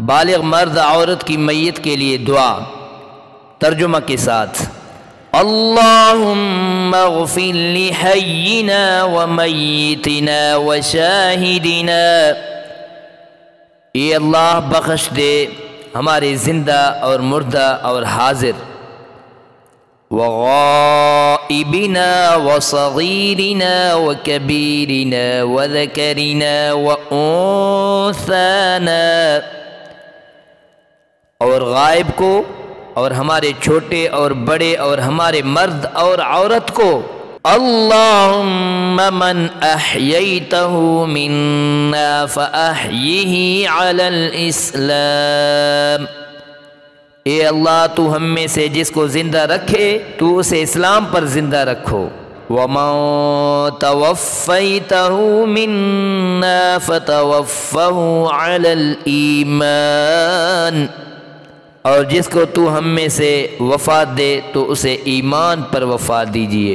بالغ مرد عورت کی میت کے لیے دعا ترجمہ کے ساتھ اللہم اغفر لحینا ومیتنا وشاہدنا، اے اللہ بخش دے ہمارے زندہ اور مردہ اور حاضر، وغائبنا وصغیرنا وکبیرنا وذکرنا وانثانا، اور غائب کو اور ہمارے چھوٹے اور بڑے اور ہمارے مرد اور عورت کو، اللہم من احییتہ منا فاحیہ علی الاسلام، اے اللہ تو ہم میں سے جس کو زندہ رکھے تو اسے اسلام پر زندہ رکھو، وَمَن تَوَفَّيْتَهُ مِنَّا فَتَوَفَّهُ عَلَى الْإِيمَانِ، اور جس کو تو ہم میں سے وفات دے تو اسے ایمان پر وفات دیجئے۔